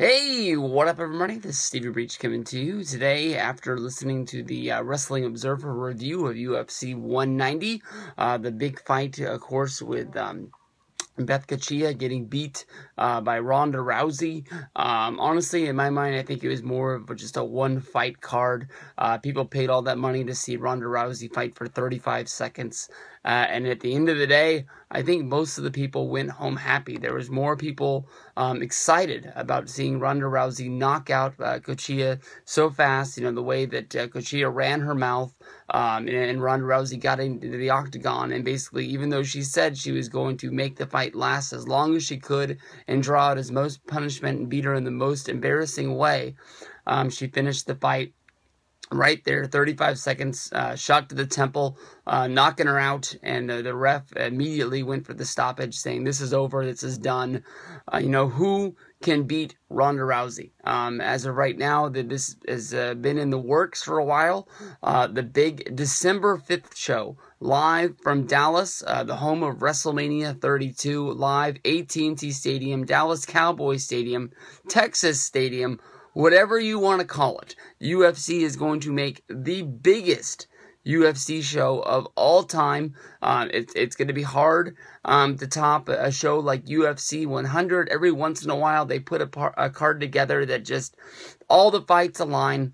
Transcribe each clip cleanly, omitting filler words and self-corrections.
Hey, what up everybody? This is Stevie Breach coming to you today after listening to the Wrestling Observer review of UFC 190. The big fight, of course, with Beth Kachia getting beat by Ronda Rousey. Honestly, in my mind, I think it was more of just a one-fight card. People paid all that money to see Ronda Rousey fight for 35 seconds. And at the end of the day, I think most of the people went home happy. There was more people excited about seeing Ronda Rousey knock out Kachia so fast. You know, the way that Kachia ran her mouth and Ronda Rousey got into the octagon. And basically, even though she said she was going to make the fight last as long as she could and draw out as most punishment and beat her in the most embarrassing way, she finished the fight right there, 35 seconds, shot to the temple, knocking her out, and the ref immediately went for the stoppage, saying, this is over, this is done. Who can beat Ronda Rousey? As of right now, this has been in the works for a while. The big December 5th show, live from Dallas, the home of WrestleMania 32, live, AT&T Stadium, Dallas Cowboys Stadium, Texas Stadium, whatever you want to call it. UFC is going to make the biggest UFC show of all time. It's going to be hard to top a show like UFC 100. Every once in a while, they put a card together that just all the fights align.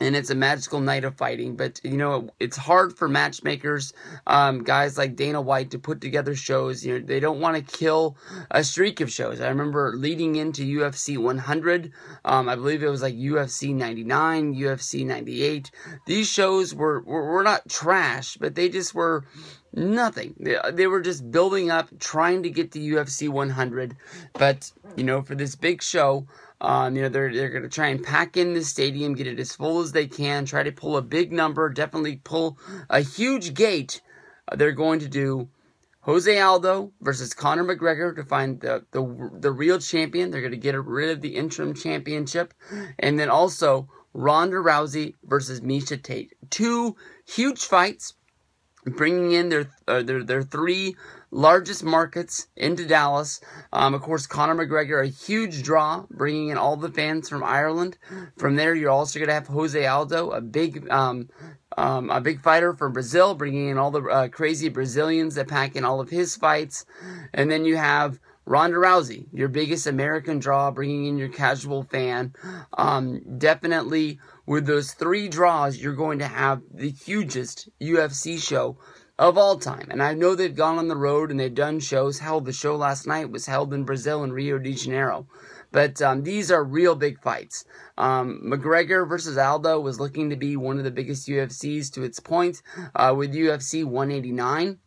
And it's a magical night of fighting. But, it's hard for matchmakers, guys like Dana White, to put together shows. They don't want to kill a streak of shows. I remember leading into UFC 100, I believe it was like UFC 99, UFC 98. These shows were not trash, but they just were nothing. They were just building up, trying to get to UFC 100. But, for this big show, they're going to try and pack in the stadium, get it as full as they can, try to pull a big number, definitely pull a huge gate. They're going to do Jose Aldo versus Conor McGregor to find the real champion. They're going to get rid of the interim championship. And then also Ronda Rousey versus Miesha Tate. Two huge fights, bringing in their three largest markets into Dallas. Of course, Conor McGregor, a huge draw, bringing in all the fans from Ireland. From there, you're also going to have Jose Aldo, a big fighter from Brazil, bringing in all the crazy Brazilians that pack in all of his fights. And then you have Ronda Rousey, your biggest American draw, bringing in your casual fan. Definitely, with those three draws, you're going to have the hugest UFC show of all time. And I know they've gone on the road and they've done shows. Hell, the show last night was held in Brazil, in Rio de Janeiro. But these are real big fights. McGregor versus Aldo was looking to be one of the biggest UFCs to its point with UFC 189.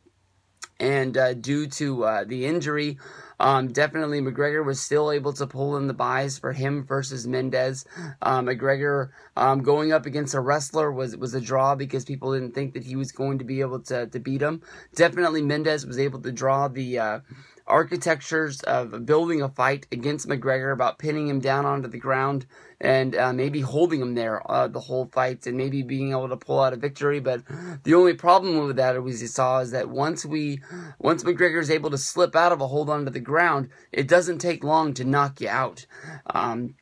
And due to the injury, definitely McGregor was still able to pull in the buys for him versus Mendez. McGregor going up against a wrestler was a draw because people didn't think that he was going to be able to beat him. Definitely Mendez was able to draw the architectures of building a fight against McGregor, about pinning him down onto the ground and maybe holding him there the whole fight and maybe being able to pull out a victory. But the only problem with that, as you saw, is that once McGregor is able to slip out of a hold onto the ground, it doesn't take long to knock you out. And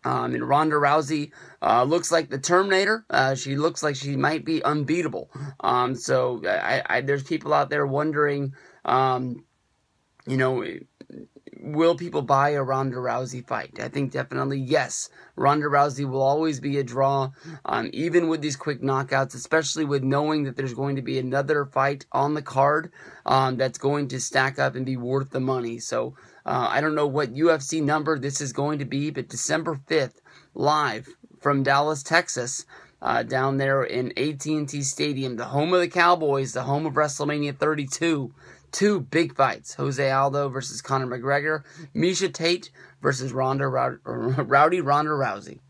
Ronda Rousey looks like the Terminator. She looks like she might be unbeatable. So there's people out there wondering, will people buy a Ronda Rousey fight? I think definitely yes. Ronda Rousey will always be a draw, even with these quick knockouts, especially with knowing that there's going to be another fight on the card that's going to stack up and be worth the money. So I don't know what UFC number this is going to be, but December 5th, live from Dallas, Texas, down there in AT&T Stadium, the home of the Cowboys, the home of WrestleMania 32. Two big fights: Jose Aldo versus Conor McGregor, Miesha Tate versus Rowdy Ronda Rousey.